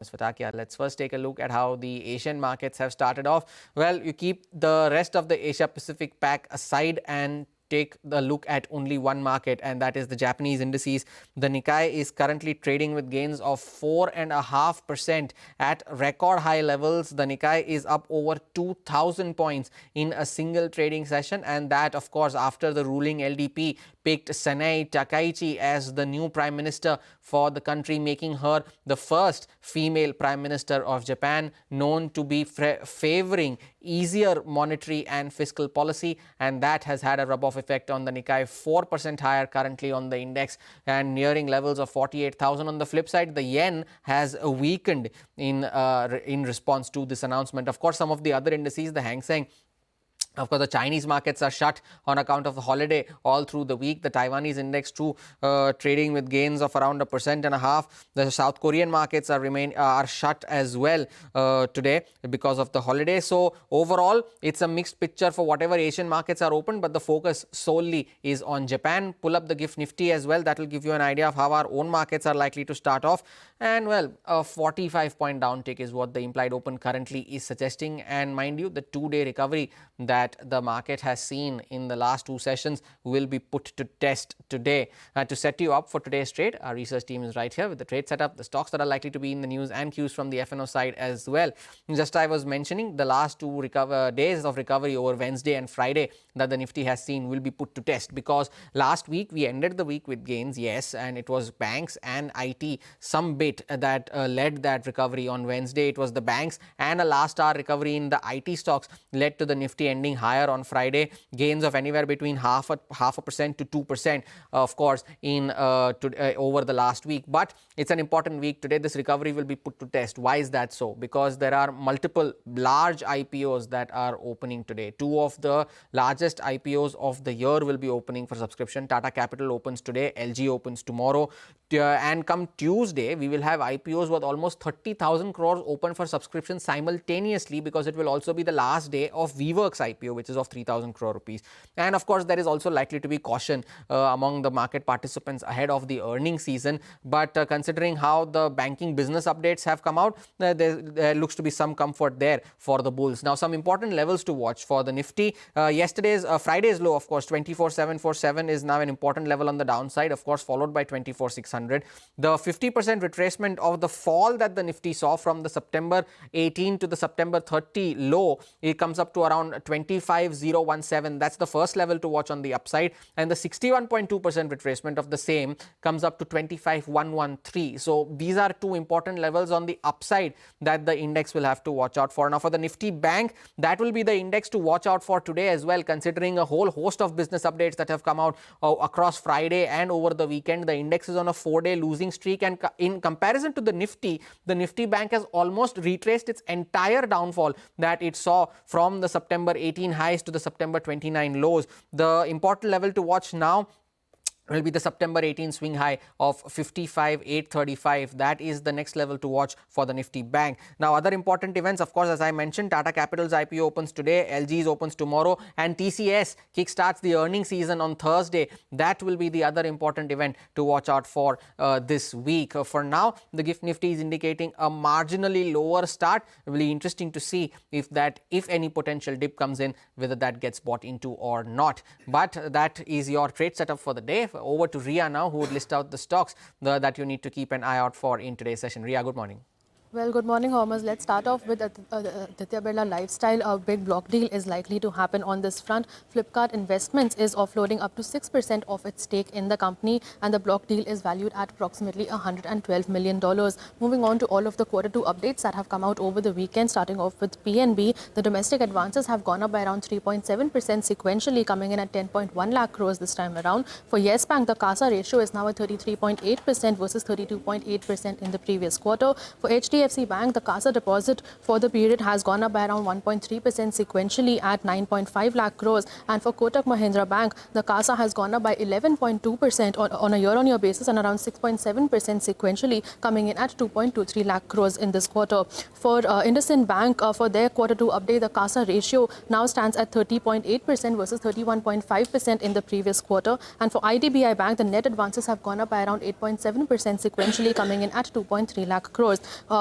Ms. Fatakia, let's first take a look at how the Asian markets have started off. Well, you keep the rest of the Asia Pacific pack aside and take the look at only one market, and that is the Japanese indices. The Nikkei is currently trading with gains of 4.5% at record high levels. The Nikkei is up over 2,000 points in a single trading session, and that of course after the ruling LDP picked Sanae Takaichi as the new prime minister for the country, making her the first female prime minister of Japan, known to be favoring easier monetary and fiscal policy, and that has had a rub-off effect on the Nikkei. 4% higher currently on the index and nearing levels of 48,000. On the flip side, the yen has weakened in response to this announcement. Of course, some of the other indices, the Hang Seng, of course, the Chinese markets are shut on account of the holiday all through the week. The Taiwanese index too trading with gains of around 1.5%. The South Korean markets are shut as well today because of the holiday. So overall, it's a mixed picture for whatever Asian markets are open, but the focus solely is on Japan. Pull up the GIFT Nifty as well. That will give you an idea of how our own markets are likely to start off. And well, a 45-point downtick is what the implied open currently is suggesting. And mind you, the two-day recovery that the market has seen in the last two sessions will be put to test today. To set you up for today's trade, our research team is right here with the trade setup, the stocks that are likely to be in the news, and cues from the FNO side as well. Just I was mentioning, the last two days of recovery over Wednesday and Friday that the Nifty has seen will be put to test, because last week we ended the week with gains, yes, and it was banks and IT some bit that led that recovery. On Wednesday it was the banks and a last hour recovery in the IT stocks led to the Nifty ending higher on Friday. Gains of anywhere between half a percent to 2%, of course, in over the last week. But it's an important week today. This recovery will be put to test. Why is that so? Because there are multiple large IPOs that are opening today. Two of the largest IPOs of the year will be opening for subscription. Tata Capital opens today, LG opens tomorrow, and come Tuesday we will have IPOs worth almost 30,000 crores open for subscription simultaneously, because it will also be the last day of WeWork's IPO, which is of 3,000 crore rupees. And of course, there is also likely to be caution among the market participants ahead of the earnings season. But considering how the banking business updates have come out, there looks to be some comfort there for the bulls. Now, some important levels to watch for the Nifty. Friday's low, of course, 24,747 is now an important level on the downside, of course, followed by 24,600. The 50% retracement of the fall that the Nifty saw from the September 18 to the September 30 low, it comes up to around 25,017. That's the first level to watch on the upside, and the 61.2% retracement of the same comes up to 25,113. So these are two important levels on the upside that the index will have to watch out for. Now, for the Nifty Bank, that will be the index to watch out for today as well, considering a whole host of business updates that have come out across Friday and over the weekend. The index is on a 4-day losing streak, and in comparison to the Nifty Bank has almost retraced its entire downfall that it saw from the September 18 highs to the September 29 lows. The important level to watch now will be the September 18 swing high of 55,835. That is the next level to watch for the Nifty Bank. Now, other important events, of course, as I mentioned, Tata Capital's IPO opens today, LG's opens tomorrow, and TCS kickstarts the earnings season on Thursday. That will be the other important event to watch out for this week. For now, the GIFT Nifty is indicating a marginally lower start. It will be interesting to see if any potential dip comes in, whether that gets bought into or not. But that is your trade setup for the day. Over to Ria now, who would list out the stocks that you need to keep an eye out for in today's session. Ria, good morning. Well, good morning, Hormuz. Let's start off with Aditya Birla Lifestyle. A big block deal is likely to happen on this front. Flipkart Investments is offloading up to 6% of its stake in the company, and the block deal is valued at approximately $112 million. Moving on to all of the Q2 updates that have come out over the weekend, starting off with PNB. The domestic advances have gone up by around 3.7% sequentially, coming in at 10.1 lakh crores this time around. For Yes Bank, the CASA ratio is now at 33.8% versus 32.8% in the previous quarter. For HDFC Bank, the CASA deposit for the period has gone up by around 1.3% sequentially at 9.5 lakh crores. And for Kotak Mahindra Bank, the CASA has gone up by 11.2% on a year-on-year basis and around 6.7% sequentially, coming in at 2.23 lakh crores in this quarter. For IndusInd Bank, for their Q2 update, the CASA ratio now stands at 30.8% versus 31.5% in the previous quarter. And for IDBI Bank, the net advances have gone up by around 8.7% sequentially, coming in at 2.3 lakh crores.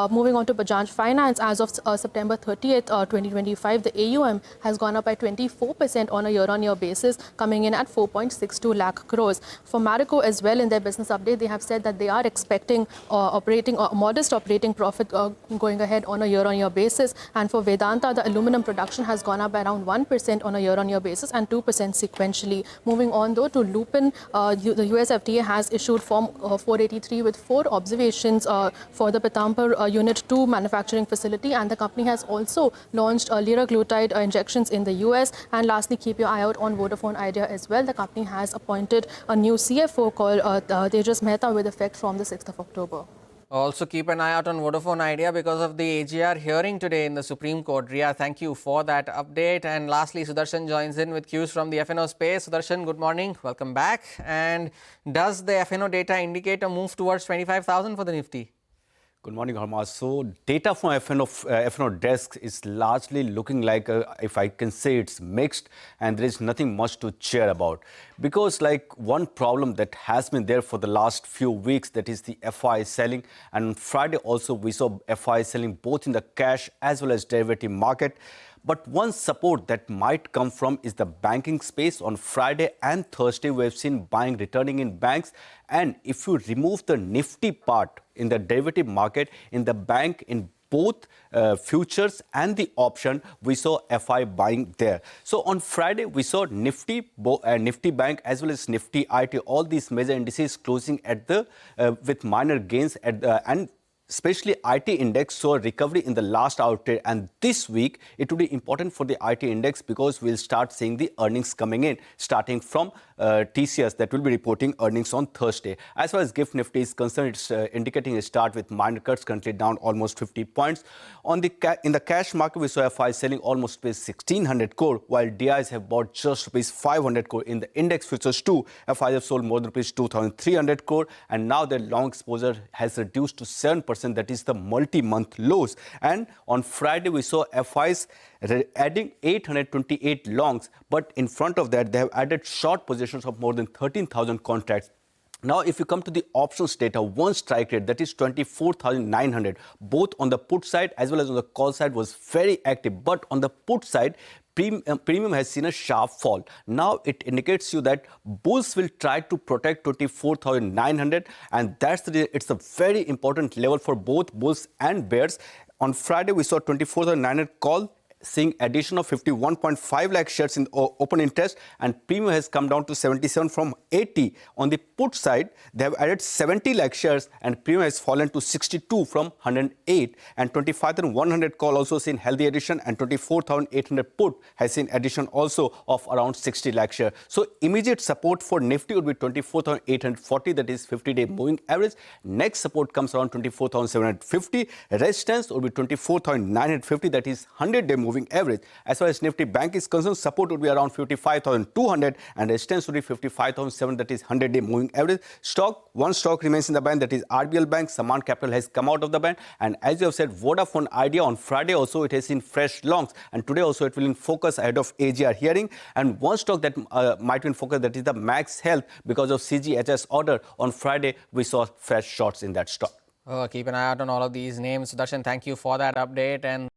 Moving on to Bajaj Finance, as of September 30th, 2025, the AUM has gone up by 24% on a year-on-year basis, coming in at 4.62 lakh crores. For Marico as well, in their business update, they have said that they are expecting modest operating profit going ahead on a year-on-year basis. And for Vedanta, the aluminum production has gone up by around 1% on a year-on-year basis and 2% sequentially. Moving on, though, to Lupin, the US FDA has issued Form 483 with 4 observations for the Pithampur Unit 2 manufacturing facility, and the company has also launched liraglutide injections in the US. And lastly, keep your eye out on Vodafone Idea as well. The company has appointed a new CFO called Tejas Mehta with effect from the 6th of October. Also keep an eye out on Vodafone Idea because of the AGR hearing today in the Supreme Court. Ria, thank you for that update. And lastly, Sudarshan joins in with cues from the FNO space. Sudarshan, good morning. Welcome back. And does the FNO data indicate a move towards 25,000 for the Nifty? Good morning, Harma. So data from FNO desk is largely looking like, if I can say, it's mixed and there is nothing much to cheer about. Because like one problem that has been there for the last few weeks, that is the FI selling. And on Friday also we saw FI selling both in the cash as well as derivative market. But one support that might come from is the banking space. On Friday and Thursday, we have seen buying returning in banks. And if you remove the Nifty part in the derivative market, in the bank, in both futures and the option, we saw FI buying there. So on Friday, we saw Nifty, Nifty Bank as well as Nifty IT, all these major indices closing at the with minor gains at and especially IT index saw a recovery in the last hour trade, and this week it will be important for the IT index because we'll start seeing the earnings coming in, starting from TCS that will be reporting earnings on Thursday. As far as GIFT Nifty is concerned, it's indicating a start with minor cuts, currently down almost 50 points. On the in the cash market, we saw FI selling almost 1,600 crore, while DIs have bought just 500 crore. In the index futures too, FI have sold more than 2,300 crore, and now their long exposure has reduced to 7%. That is the multi-month lows. And on Friday, we saw FIs adding 828 longs. But in front of that, they have added short positions of more than 13,000 contracts. Now, if you come to the options data, one strike rate, that is 24,900, both on the put side as well as on the call side was very active. But on the put side, premium has seen a sharp fall. Now it indicates you that bulls will try to protect 24,900, and it's a very important level for both bulls and bears. On Friday, we saw 24,900 call, seeing addition of 51.5 lakh shares in open interest, and premium has come down to 77 from 80. On the put side, they have added 70 lakh shares and premium has fallen to 62 from 108, and 25,100 call also seen healthy addition, and 24,800 put has seen addition also of around 60 lakh shares. So immediate support for Nifty would be 24,840, that is 50-day moving average. Next support comes around 24,750. Resistance would be 24,950, that is 100-day moving average. As far as Nifty Bank is concerned, support would be around 55,200 and resistance would be 55,700, that is 100-day moving average. One stock remains in the band, that is RBL Bank. Saman Capital has come out of the band, and as you have said, Vodafone Idea on Friday also it has seen fresh longs, and today also it will in focus ahead of AGR hearing. And one stock that might be in focus, that is the Max Health, because of CGHS order. On Friday we saw fresh shorts in that stock. Keep an eye out on all of these names. Sudarshan, thank you for that update. And